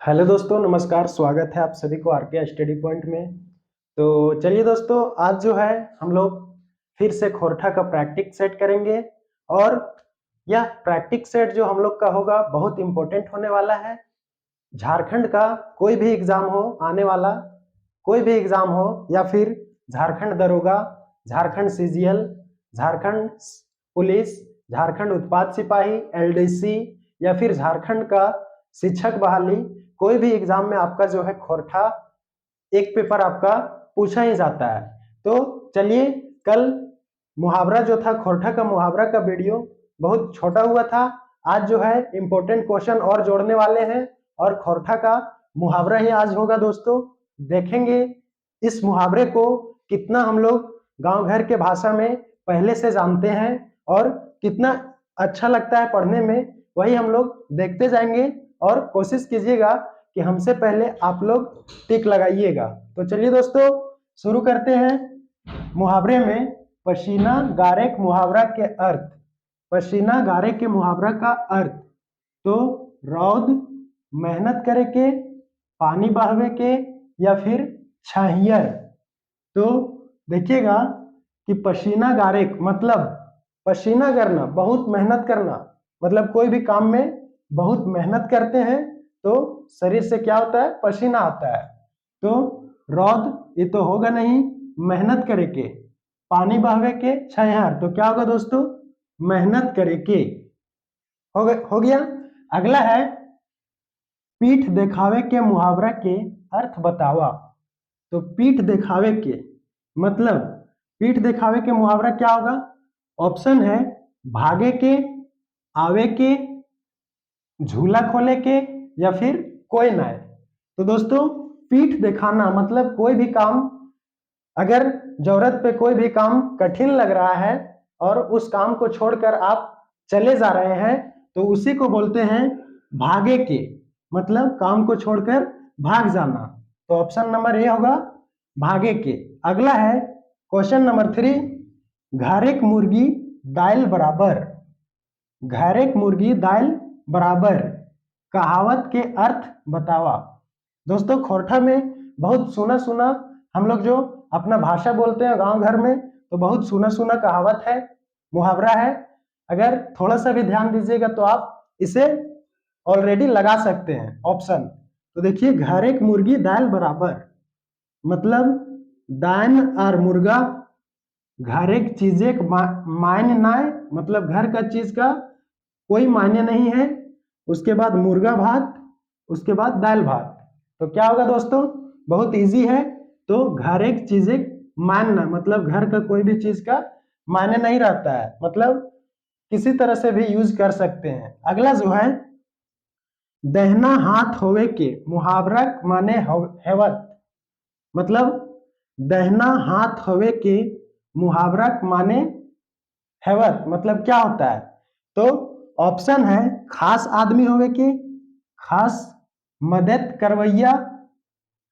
Hello दोस्तों, नमस्कार। स्वागत है आप सभी को आरके स्टडी पॉइंट में। तो चलिए दोस्तों, आज जो है हम लोग फिर से खोरठा का प्रैक्टिस सेट करेंगे। और यह प्रैक्टिस सेट जो हम लोग का होगा बहुत इंपॉर्टेंट होने वाला है। झारखंड का कोई भी एग्जाम हो आने वाला, कोई भी एग्जाम हो, या फिर झारखंड दरोगा, झारखंड सीजीएल, झारखंड पुलिस, झारखंड उत्पाद सिपाही, एलडीसी, या फिर झारखंड का शिक्षक बहाली, कोई भी एग्जाम में आपका जो है खोरठा एक पेपर आपका पूछा ही जाता है। तो चलिए, कल मुहावरा जो था, खोरठा का मुहावरा का वीडियो बहुत छोटा हुआ था। आज जो है इंपॉर्टेंट क्वेश्चन और जोड़ने वाले हैं और खोरठा का मुहावरा ही आज होगा दोस्तों। देखेंगे इस मुहावरे को कितना हम लोग गांव घर के भाषा में पहले से जानते हैं और कितना अच्छा लगता है पढ़ने में, वही हम लोग देखते जाएंगे। और कोशिश कीजिएगा कि हमसे पहले आप लोग टिक लगाइएगा। तो चलिए दोस्तों, शुरू करते हैं मुहावरे में। पसीना गारे के मुहावरा के अर्थ। पसीना गारे के मुहावरा का अर्थ तो रौद मेहनत करे के, पानी बहावे के, या फिर छाहियर। तो देखिएगा कि पसीना गारे मतलब पसीना करना, बहुत मेहनत करना, मतलब कोई भी काम में बहुत मेहनत करते हैं तो शरीर से क्या होता है, पसीना आता है। तो रौद ये तो होगा नहीं, मेहनत करे के, पानी बहावे के, छाहियार, तो क्या होगा दोस्तों, मेहनत करे के। हो गया। अगला है पीठ दिखावे के मुहावरा के अर्थ बतावा। तो पीठ दिखावे के मतलब, पीठ दिखावे के मुहावरा क्या होगा? ऑप्शन है भागे के, आवे के, झूला खोले के, या फिर कोई ना है। तो दोस्तों, पीठ दिखाना मतलब कोई भी काम, अगर जरूरत पे कोई भी काम कठिन लग रहा है और उस काम को छोड़कर आप चले जा रहे हैं तो उसी को बोलते हैं भागे के, मतलब काम को छोड़कर भाग जाना। तो ऑप्शन नंबर ए होगा भागे के। अगला है क्वेश्चन नंबर 3, घरेक मुर्गी दाल बराबर। घरेक मुर्गी दाल बराबर कहावत के अर्थ बतावा। दोस्तों, खोरठा में बहुत सुना सुना हम लोग जो अपना भाषा बोलते हैं गांव घर में, तो बहुत सुना सुना कहावत है, मुहावरा है। अगर थोड़ा सा भी ध्यान दीजिएगा तो आप इसे ऑलरेडी लगा सकते हैं ऑप्शन। तो देखिए, घर एक मुर्गी दाल बराबर मतलब दान और मुर्गा, घर एक चीज एक मायने नाय, मतलब घर का चीज का कोई मायने नहीं है। उसके बाद मुर्गा भात, उसके बाद दाल भात। तो क्या होगा दोस्तों, बहुत इजी है। तो घर एक चीज एक मानना मतलब घर का कोई भी चीज का मायने नहीं रहता है, मतलब किसी तरह से भी यूज कर सकते हैं। अगला जो है दहना हाथ होवे के मुहावरा माने हेवत। मतलब दहना हाथ होवे के मुहावरा माने हेवत मतलब क्या होता है? तो ऑप्शन है खास आदमी होवे के, खास मदद करवैया,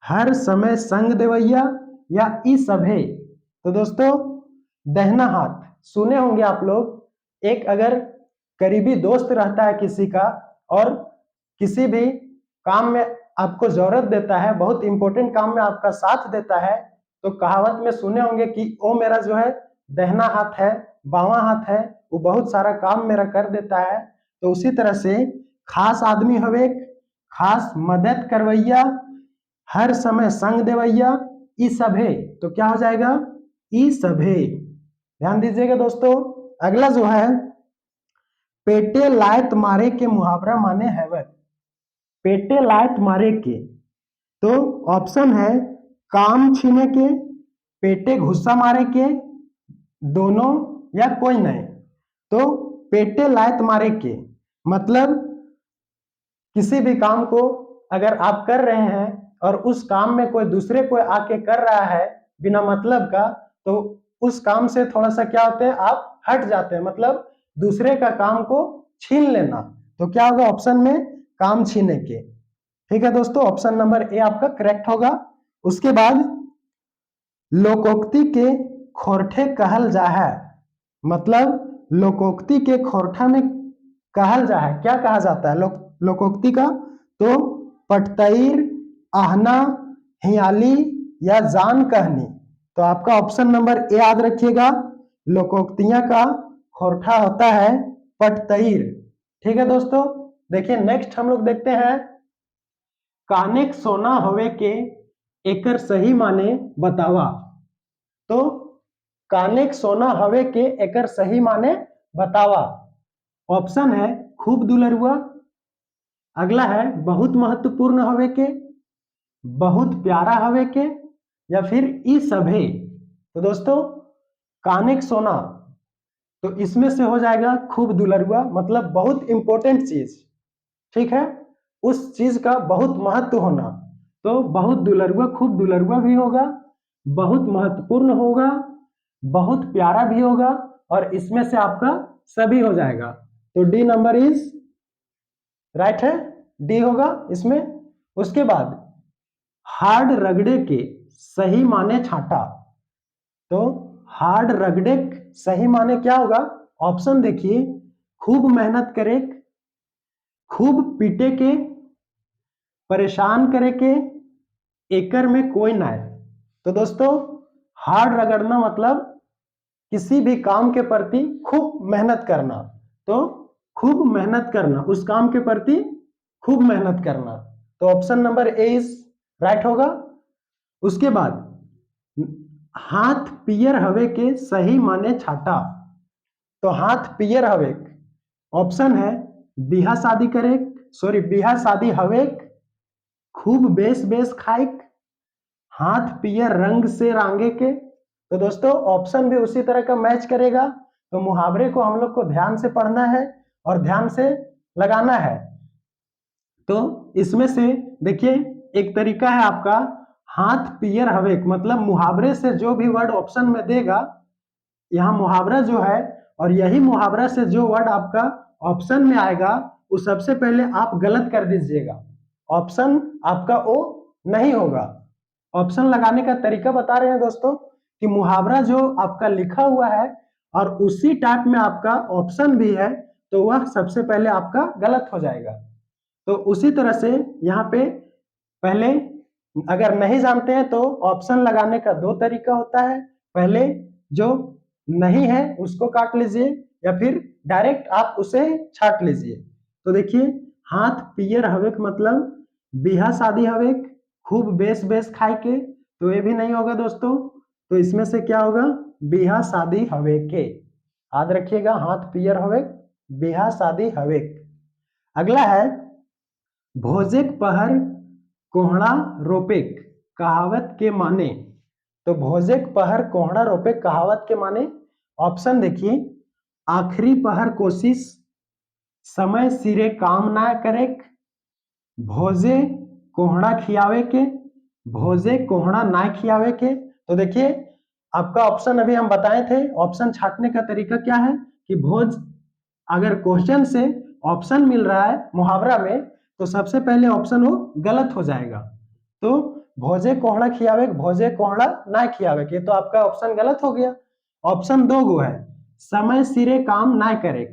हर समय संग देवैया, या ई सभे। तो दोस्तों, दहना हाथ सुने होंगे आप लोग। एक अगर करीबी दोस्त रहता है किसी का और किसी भी काम में आपको जरूरत देता है, बहुत इंपॉर्टेंट काम में आपका साथ देता है, तो कहावत में सुने होंगे कि वो मेरा जो है दहना हाथ है, बावां हाथ है, वो बहुत सारा काम मेरा कर देता है। तो उसी तरह से खास आदमी हवे, खास मदद करवैया, हर समय संग देवैया, ई सभे। तो क्या हो जाएगा, ई सभे। ध्यान दीजिएगा दोस्तों। अगला जो है पेटे लायत मारे के मुहावरा माने हैवत। पेटे लायत मारे के तो ऑप्शन है काम छीने के, पेटे घुस्सा मारे के, दोनों, या कोई नहीं। तो पेटे लायत मारे के मतलब किसी भी काम को अगर आप कर रहे हैं और उस काम में कोई दूसरे को आके कर रहा है बिना मतलब का, तो उस काम से थोड़ा सा क्या होते हैं, आप हट जाते हैं, मतलब दूसरे का काम को छीन लेना। तो क्या होगा ऑप्शन में, काम छीने के। ठीक है दोस्तों, ऑप्शन नंबर ए आपका करेक्ट होगा। उसके बाद लोकोक्ति के खोरठे कहल जा है। मतलब लोकोक्ति के खोरठा में कहल जा है, क्या कहा जाता है लोकोक्ति का? तो पटतईर, आहना, हियाली या जान कहनी। तो आपका ऑप्शन नंबर ए याद रखिएगा, लोकोक्तियां का खोरठा होता है पटतईर। ठीक है दोस्तों, देखिए नेक्स्ट हम लोग देखते हैं, कानेक सोना हवे के एकर सही माने बतावा। तो कानेक सोना हवे के एकर सही माने बतावा। ऑप्शन है खूब दुलरुआ, अगला है बहुत महत्वपूर्ण हवे के, बहुत प्यारा हवे के, या फिर ई सभे। तो दोस्तों कानेक सोना, तो इसमें से हो जाएगा खूब दुलरुआ, मतलब बहुत इंपॉर्टेंट चीज। ठीक है, उस चीज का बहुत महत्व होना। तो बहुत दुलरुआ, खूब दुलरुआ भी होगा, बहुत महत्वपूर्ण होगा, बहुत प्यारा भी होगा, और इसमें से आपका सभी हो जाएगा। तो डी नंबर इज राइट है, डी होगा इसमें। उसके बाद हार्ड रगड़े के सही माने छाटा। तो हार्ड रगड़े सही माने क्या होगा? ऑप्शन देखिए, खूब मेहनत करे, खूब पीटे के, परेशान करे के, एकर में कोई ना है। तो दोस्तों हार्ड रगड़ना मतलब किसी भी काम के प्रति खूब मेहनत करना। तो खूब मेहनत करना, उस काम के प्रति खूब मेहनत करना। तो option number A is right होगा। उसके बाद हाथ पियर हवे के सही माने छाटा। तो हाथ पियर हवे, ऑप्शन है बिहा शादी करे, सॉरी बिहा शादी हवे, खूब बेस बेस खाइक, हाथ पियर रंग से रांगे के। तो दोस्तों ऑप्शन भी उसी तरह का मैच करेगा। तो मुहावरे को हम लोग को ध्यान से पढ़ना है और ध्यान से लगाना है। तो इसमें से देखिए एक तरीका है आपका हाथ पियर हवेक, मतलब मुहावरे से जो भी वर्ड ऑप्शन में देगा, यहाँ मुहावरा जो है, और यही मुहावरा से जो वर्ड आपका ऑप्शन में आएगा वो सबसे पहले आप गलत कर दीजिएगा। ऑप्शन आपका ओ नहीं होगा। ऑप्शन लगाने का तरीका बता रहे हैं दोस्तों, कि मुहावरा जो आपका लिखा हुआ है और उसी टाइप में आपका ऑप्शन भी है, तो वह सबसे पहले आपका गलत हो जाएगा। तो उसी तरह से यहाँ पे पहले अगर नहीं जानते हैं तो ऑप्शन लगाने का दो तरीका होता है। पहले जो नहीं है उसको काट लीजिए, या फिर डायरेक्ट आप उसे छाट लीजिए। तो देखिए हाथ पियर हवेक मतलब बिहा शादी हवेक, खूब बेस बेस खाए के, तो ये भी नहीं होगा दोस्तों। तो इसमें से क्या होगा? बिहा शादी हवे के। याद रखिएगा, हाथ पियर हवेक, बिहा शादी हवेक। अगला है भोजेक पहर कोहड़ा रोपेक, कहावत के माने। तो भोजेक पहर कोहड़ा रोपेक कहावत के माने। ऑप्शन देखिए, आखिरी पहर कोशिश, समय सिरे काम ना करे, भोजे कोहड़ा खियावे के, भोजे कोहड़ा ना खियावे के। तो देखिए आपका ऑप्शन अभी हम बताए थे, ऑप्शन छाटने का तरीका क्या है कि भोज, अगर क्वेश्चन से ऑप्शन मिल रहा है मुहावरा में, तो सबसे पहले ऑप्शन वो गलत हो जाएगा। तो भोजे कोहड़ा खियावे, भोजे कोहड़ा ना खियावे के, तो आपका ऑप्शन गलत हो गया। ऑप्शन दो गो है, समय सिरे काम ना करे,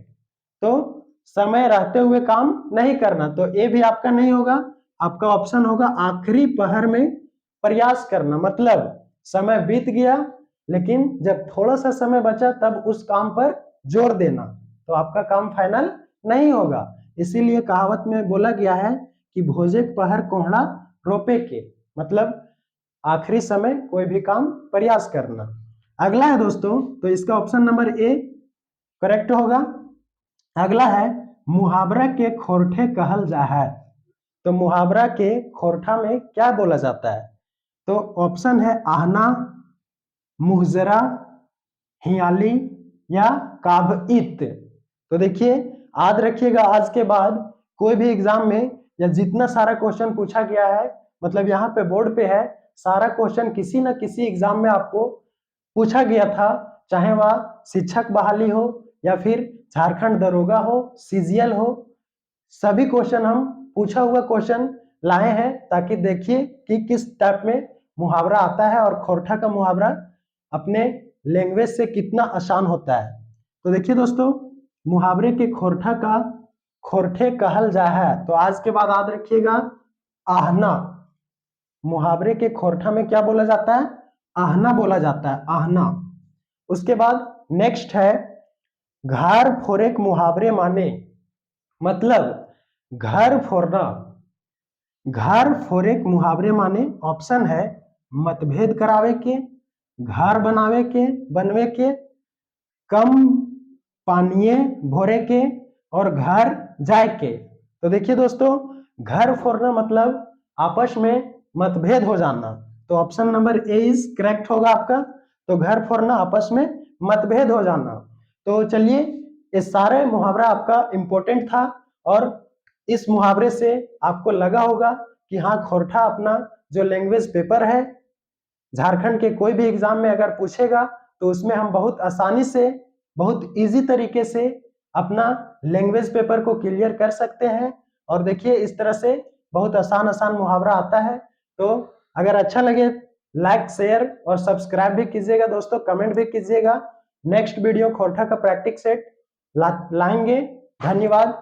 तो समय रहते हुए काम नहीं करना, तो ये भी आपका नहीं होगा। आपका ऑप्शन होगा आखिरी पहर में प्रयास करना, मतलब समय बीत गया लेकिन जब थोड़ा सा समय बचा तब उस काम पर जोर देना, तो आपका काम फाइनल नहीं होगा। इसीलिए कहावत में बोला गया है कि भोजेक पहर कोहड़ा रोपे के, मतलब आखिरी समय कोई भी काम प्रयास करना। अगला है दोस्तों, तो इसका ऑप्शन नंबर ए करेक्ट होगा। अगला है मुहावरा के खोरठे कहल जा है। तो मुहावरा के खोरठा में क्या बोला जाता है? तो ऑप्शन है आहना, मुहजरा, हियाली या काभइत। तो देखिए याद रखिएगा, आज के बाद कोई भी एग्जाम में या जितना सारा क्वेश्चन पूछा गया है, मतलब यहाँ पे बोर्ड पे है, सारा क्वेश्चन किसी न किसी एग्जाम में आपको पूछा गया था, चाहे वह शिक्षक बहाली हो या फिर झारखंड दरोगा हो, सीजीएल हो, सभी क्वेश्चन हम पूछा हुआ क्वेश्चन लाए हैं, ताकि देखिए कि किस टाइप में मुहावरा आता है और खोरठा का मुहावरा अपने लैंग्वेज से कितना आसान होता है। तो देखिए दोस्तों, मुहावरे के खोरठा का खोरठे कहल जा है, तो आज के बाद याद रखिएगा आहना, मुहावरे के खोरठा में क्या बोला जाता है? आहना बोला जाता है, आहना। उसके बाद नेक्स्ट है घर फोरेक मुहावरे माने, मतलब घर फोड़ना। घर फोरेक मुहावरे माने ऑप्शन है मतभेद करावे के, घर बनावे के, बनवे के, कम पानिये भोरे के, और घर जाए के। तो देखिए दोस्तों, घर फोड़ना मतलब आपस में मतभेद हो जाना, तो option number A is correct होगा आपका। तो घर फोड़ना आपस में मतभेद हो जाना। तो चलिए, ये सारे मुहावरा आपका इंपॉर्टेंट था, और इस मुहावरे से आपको लगा होगा कि हाँ, खोरठा अपना जो लैंग्वेज पेपर है, झारखंड के कोई भी एग्जाम में अगर पूछेगा तो उसमें हम बहुत आसानी से, बहुत इजी तरीके से अपना लैंग्वेज पेपर को क्लियर कर सकते हैं। और देखिए, इस तरह से बहुत आसान आसान मुहावरा आता है। तो अगर अच्छा लगे, लाइक, शेयर और सब्सक्राइब भी कीजिएगा दोस्तों, कमेंट भी कीजिएगा। नेक्स्ट वीडियो खोरठा का प्रैक्टिस सेट लाएंगे। धन्यवाद।